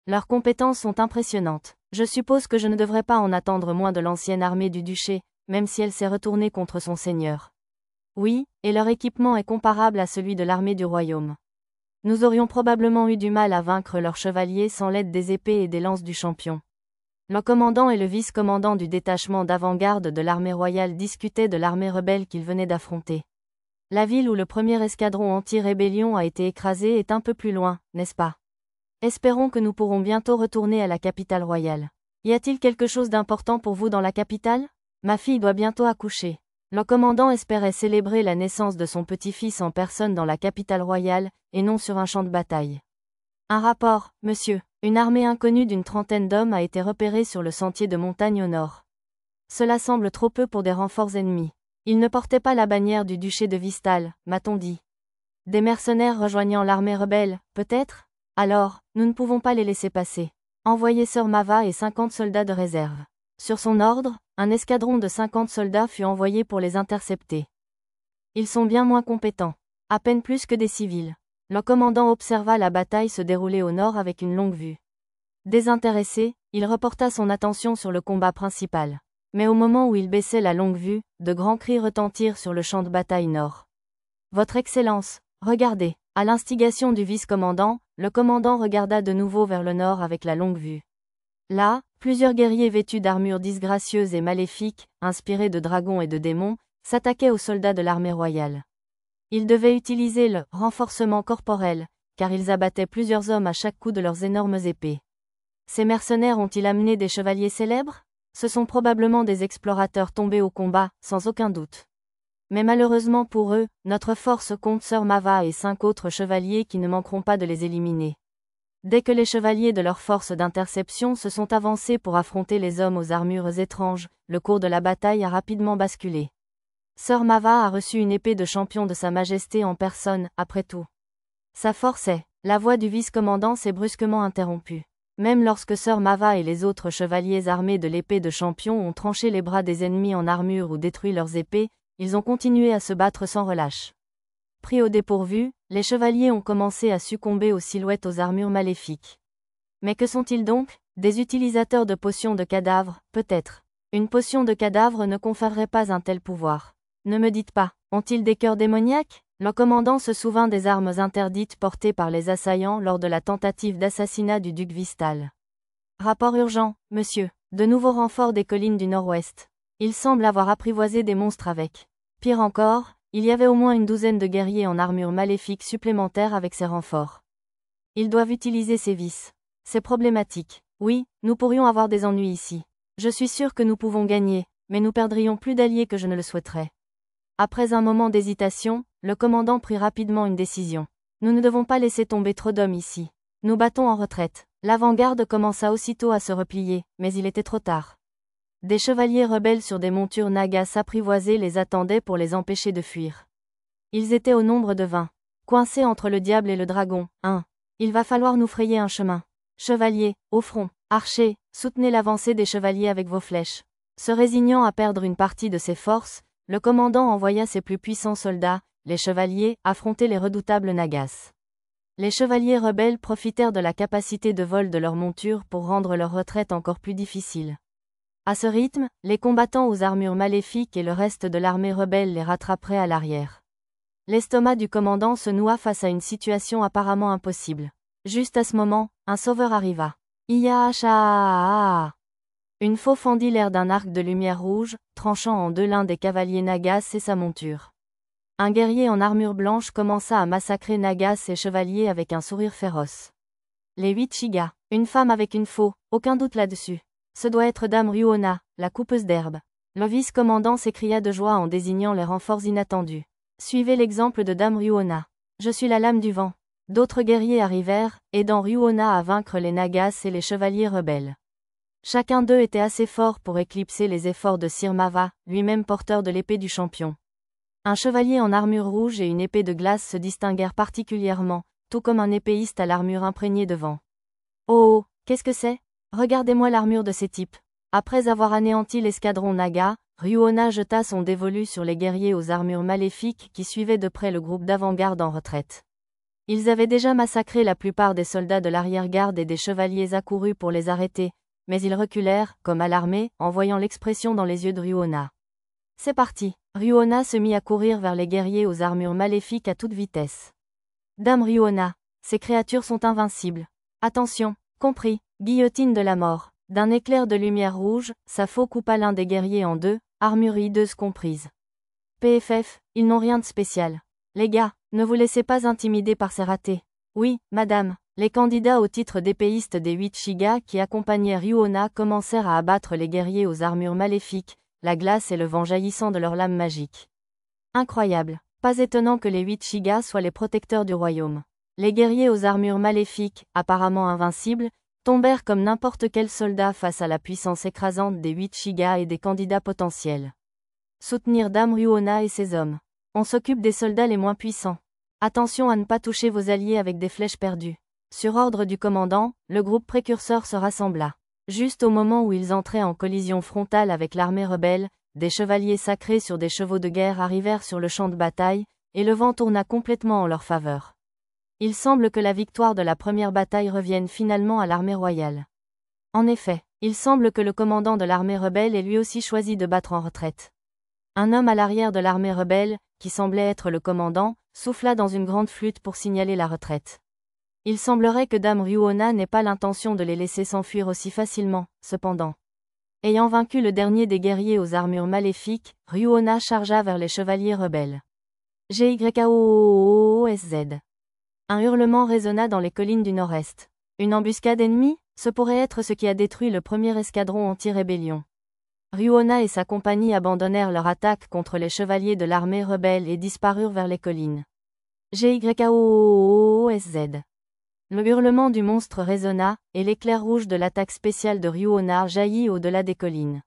Leurs compétences sont impressionnantes. Je suppose que je ne devrais pas en attendre moins de l'ancienne armée du duché, même si elle s'est retournée contre son seigneur. Oui, et leur équipement est comparable à celui de l'armée du royaume. Nous aurions probablement eu du mal à vaincre leurs chevaliers sans l'aide des épées et des lances du champion. Le commandant et le vice-commandant du détachement d'avant-garde de l'armée royale discutaient de l'armée rebelle qu'ils venaient d'affronter. La ville où le premier escadron anti-rébellion a été écrasé est un peu plus loin, n'est-ce pas? Espérons que nous pourrons bientôt retourner à la capitale royale. Y a-t-il quelque chose d'important pour vous dans la capitale? Ma fille doit bientôt accoucher. Le commandant espérait célébrer la naissance de son petit-fils en personne dans la capitale royale, et non sur un champ de bataille. Un rapport, monsieur. Une armée inconnue d'une trentaine d'hommes a été repérée sur le sentier de montagne au nord. Cela semble trop peu pour des renforts ennemis. Ils ne portaient pas la bannière du duché de Vistale, m'a-t-on dit. Des mercenaires rejoignant l'armée rebelle, peut-être? Alors, nous ne pouvons pas les laisser passer. Envoyez Sir Mava et 50 soldats de réserve. Sur son ordre, un escadron de 50 soldats fut envoyé pour les intercepter. Ils sont bien moins compétents. À peine plus que des civils. Le commandant observa la bataille se dérouler au nord avec une longue vue. Désintéressé, il reporta son attention sur le combat principal. Mais au moment où il baissait la longue vue, de grands cris retentirent sur le champ de bataille nord. Votre Excellence, regardez. À l'instigation du vice-commandant, le commandant regarda de nouveau vers le nord avec la longue vue. Là, plusieurs guerriers vêtus d'armures disgracieuses et maléfiques, inspirés de dragons et de démons, s'attaquaient aux soldats de l'armée royale. Ils devaient utiliser le renforcement corporel, car ils abattaient plusieurs hommes à chaque coup de leurs énormes épées. Ces mercenaires ont-ils amené des chevaliers célèbres? Ce sont probablement des explorateurs tombés au combat, sans aucun doute. Mais malheureusement pour eux, notre force compte Sir Mava et 5 autres chevaliers qui ne manqueront pas de les éliminer. Dès que les chevaliers de leur force d'interception se sont avancés pour affronter les hommes aux armures étranges, le cours de la bataille a rapidement basculé. Sir Mava a reçu une épée de champion de Sa Majesté en personne, après tout. Sa force est. La voix du vice-commandant s'est brusquement interrompue. Même lorsque Sir Mava et les autres chevaliers armés de l'épée de champion ont tranché les bras des ennemis en armure ou détruit leurs épées, ils ont continué à se battre sans relâche. Pris au dépourvu, les chevaliers ont commencé à succomber aux silhouettes aux armures maléfiques. Mais que sont-ils donc? Des utilisateurs de potions de cadavres, peut-être. Une potion de cadavre ne conférerait pas un tel pouvoir. Ne me dites pas, ont-ils des cœurs démoniaques? Le commandant se souvint des armes interdites portées par les assaillants lors de la tentative d'assassinat du duc Vistale. Rapport urgent, monsieur. De nouveaux renforts des collines du nord-ouest. Il semble avoir apprivoisé des monstres avec. Pire encore, il y avait au moins une douzaine de guerriers en armure maléfique supplémentaires avec ces renforts. Ils doivent utiliser ces vices. C'est problématique. Oui, nous pourrions avoir des ennuis ici. Je suis sûr que nous pouvons gagner, mais nous perdrions plus d'alliés que je ne le souhaiterais. Après un moment d'hésitation, le commandant prit rapidement une décision. Nous ne devons pas laisser tomber trop d'hommes ici. Nous battons en retraite. L'avant-garde commença aussitôt à se replier, mais il était trop tard. Des chevaliers rebelles sur des montures nagas apprivoisées les attendaient pour les empêcher de fuir. Ils étaient au nombre de 20. Coincés entre le diable et le dragon, il va falloir nous frayer un chemin. Chevaliers, au front, archers, soutenez l'avancée des chevaliers avec vos flèches. Se résignant à perdre une partie de ses forces, le commandant envoya ses plus puissants soldats, les chevaliers, affronter les redoutables nagas. Les chevaliers rebelles profitèrent de la capacité de vol de leurs montures pour rendre leur retraite encore plus difficile. À ce rythme, les combattants aux armures maléfiques et le reste de l'armée rebelle les rattraperaient à l'arrière. L'estomac du commandant se noua face à une situation apparemment impossible. Juste à ce moment, un sauveur arriva. Iacha! Une faux fendit l'air d'un arc de lumière rouge, tranchant en deux l'un des cavaliers nagas et sa monture. Un guerrier en armure blanche commença à massacrer nagas et chevaliers avec un sourire féroce. Les 8 Shiga. Une femme avec une faux, aucun doute là-dessus. Ce doit être Dame Ruona, la coupeuse d'herbe. Le vice-commandant s'écria de joie en désignant les renforts inattendus. Suivez l'exemple de Dame Ruona. Je suis la lame du vent. D'autres guerriers arrivèrent, aidant Ruona à vaincre les nagas et les chevaliers rebelles. Chacun d'eux était assez fort pour éclipser les efforts de Sir Mava, lui-même porteur de l'épée du champion. Un chevalier en armure rouge et une épée de glace se distinguèrent particulièrement, tout comme un épéiste à l'armure imprégnée de vent. Oh, qu'est-ce que c'est? Regardez-moi l'armure de ces types. Après avoir anéanti l'escadron Naga, Ruona jeta son dévolu sur les guerriers aux armures maléfiques qui suivaient de près le groupe d'avant-garde en retraite. Ils avaient déjà massacré la plupart des soldats de l'arrière-garde et des chevaliers accourus pour les arrêter, mais ils reculèrent, comme alarmés, en voyant l'expression dans les yeux de Ryuona. C'est parti. Ryuona se mit à courir vers les guerriers aux armures maléfiques à toute vitesse. Dame Ryuona, ces créatures sont invincibles. Attention, compris, guillotine de la mort. D'un éclair de lumière rouge, sa faux coupa l'un des guerriers en deux, armure hideuse comprise. PFF, ils n'ont rien de spécial. Les gars, ne vous laissez pas intimider par ces ratés. Oui, madame, les candidats au titre d'épéiste des 8 Shiga qui accompagnaient Ryuona commencèrent à abattre les guerriers aux armures maléfiques, la glace et le vent jaillissant de leurs lames magiques. Incroyable, pas étonnant que les 8 Shiga soient les protecteurs du royaume. Les guerriers aux armures maléfiques, apparemment invincibles, tombèrent comme n'importe quel soldat face à la puissance écrasante des 8 Shiga et des candidats potentiels. Soutenir Dame Ryuona et ses hommes. On s'occupe des soldats les moins puissants. Attention à ne pas toucher vos alliés avec des flèches perdues. Sur ordre du commandant, le groupe précurseur se rassembla. Juste au moment où ils entraient en collision frontale avec l'armée rebelle, des chevaliers sacrés sur des chevaux de guerre arrivèrent sur le champ de bataille, et le vent tourna complètement en leur faveur. Il semble que la victoire de la première bataille revienne finalement à l'armée royale. En effet, il semble que le commandant de l'armée rebelle ait lui aussi choisi de battre en retraite. Un homme à l'arrière de l'armée rebelle, qui semblait être le commandant, souffla dans une grande flûte pour signaler la retraite. Il semblerait que Dame Ryuona n'ait pas l'intention de les laisser s'enfuir aussi facilement, cependant. Ayant vaincu le dernier des guerriers aux armures maléfiques, Ryuona chargea vers les chevaliers rebelles. GYKOOSZ. Un hurlement résonna dans les collines du nord-est. Une embuscade ennemie, ce pourrait être ce qui a détruit le premier escadron anti-rébellion. Ryuona et sa compagnie abandonnèrent leur attaque contre les chevaliers de l'armée rebelle et disparurent vers les collines. GYKOOSZ. Le hurlement du monstre résonna, et l'éclair rouge de l'attaque spéciale de Ryuona jaillit au-delà des collines.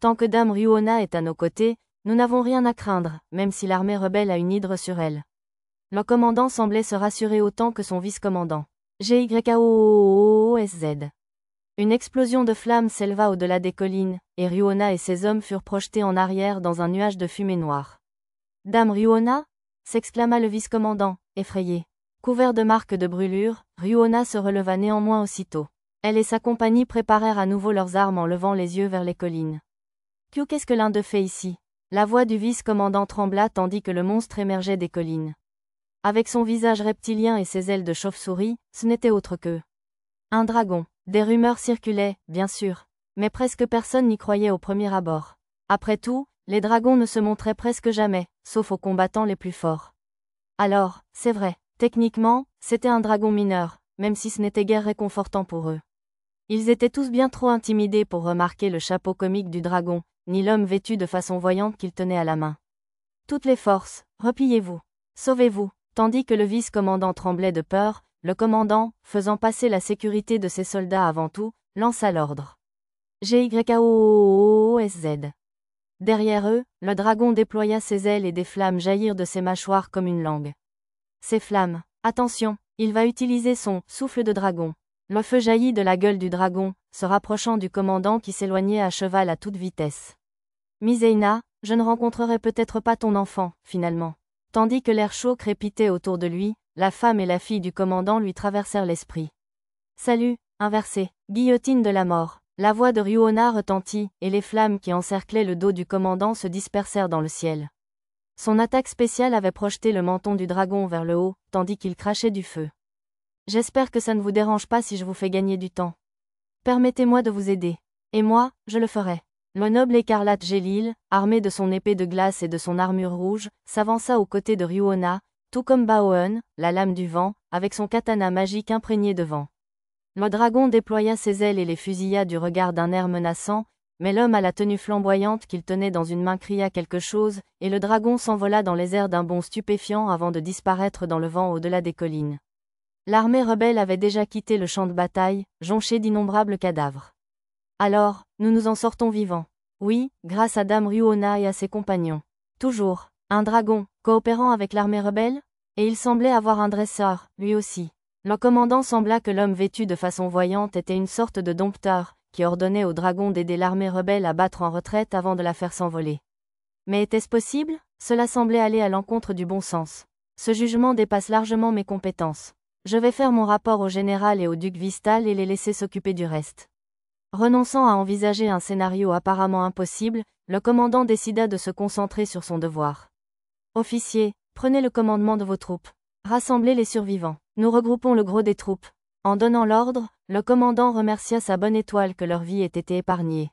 Tant que Dame Ryuona est à nos côtés, nous n'avons rien à craindre, même si l'armée rebelle a une hydre sur elle. Le commandant semblait se rassurer autant que son vice-commandant. GYKOOSZ. Une explosion de flammes s'éleva au-delà des collines, et Ryuona et ses hommes furent projetés en arrière dans un nuage de fumée noire. Dame Ryuona? S'exclama le vice-commandant, effrayé. Couvert de marques de brûlure, Ryuona se releva néanmoins aussitôt. Elle et sa compagnie préparèrent à nouveau leurs armes en levant les yeux vers les collines. Qu'est-ce que l'un d'eux fait ici? La voix du vice-commandant trembla tandis que le monstre émergeait des collines. Avec son visage reptilien et ses ailes de chauve-souris, ce n'était autre que un dragon. Des rumeurs circulaient, bien sûr, mais presque personne n'y croyait au premier abord. Après tout, les dragons ne se montraient presque jamais, sauf aux combattants les plus forts. Alors, c'est vrai, techniquement, c'était un dragon mineur, même si ce n'était guère réconfortant pour eux. Ils étaient tous bien trop intimidés pour remarquer le chapeau comique du dragon, ni l'homme vêtu de façon voyante qu'il tenait à la main. Toutes les forces, repliez-vous. Sauvez-vous. Tandis que le vice-commandant tremblait de peur, le commandant, faisant passer la sécurité de ses soldats avant tout, lança l'ordre. GYKOOSZ. Derrière eux, le dragon déploya ses ailes et des flammes jaillirent de ses mâchoires comme une langue. Ces flammes, attention, il va utiliser son souffle de dragon. Le feu jaillit de la gueule du dragon, se rapprochant du commandant qui s'éloignait à cheval à toute vitesse. Miseina, je ne rencontrerai peut-être pas ton enfant, finalement. Tandis que l'air chaud crépitait autour de lui, la femme et la fille du commandant lui traversèrent l'esprit. Salut, inversé, guillotine de la mort. La voix de Ryuona retentit, et les flammes qui encerclaient le dos du commandant se dispersèrent dans le ciel. Son attaque spéciale avait projeté le menton du dragon vers le haut, tandis qu'il crachait du feu. J'espère que ça ne vous dérange pas si je vous fais gagner du temps. Permettez-moi de vous aider. Et moi, je le ferai. Le noble écarlate Gélil, armé de son épée de glace et de son armure rouge, s'avança aux côtés de Ryuona, tout comme Baoen, la lame du vent, avec son katana magique imprégné de vent. Le dragon déploya ses ailes et les fusilla du regard d'un air menaçant, mais l'homme à la tenue flamboyante qu'il tenait dans une main cria quelque chose, et le dragon s'envola dans les airs d'un bond stupéfiant avant de disparaître dans le vent au-delà des collines. L'armée rebelle avait déjà quitté le champ de bataille, jonché d'innombrables cadavres. Alors, nous nous en sortons vivants. Oui, grâce à Dame Ryuona et à ses compagnons. Toujours, un dragon, coopérant avec l'armée rebelle? Et il semblait avoir un dresseur, lui aussi. Le commandant sembla que l'homme vêtu de façon voyante était une sorte de dompteur, qui ordonnait au dragon d'aider l'armée rebelle à battre en retraite avant de la faire s'envoler. Mais était-ce possible? Cela semblait aller à l'encontre du bon sens. Ce jugement dépasse largement mes compétences. Je vais faire mon rapport au général et au duc Vistal et les laisser s'occuper du reste. Renonçant à envisager un scénario apparemment impossible, le commandant décida de se concentrer sur son devoir. Officiers, prenez le commandement de vos troupes. Rassemblez les survivants. Nous regroupons le gros des troupes. En donnant l'ordre, le commandant remercia sa bonne étoile que leur vie ait été épargnée.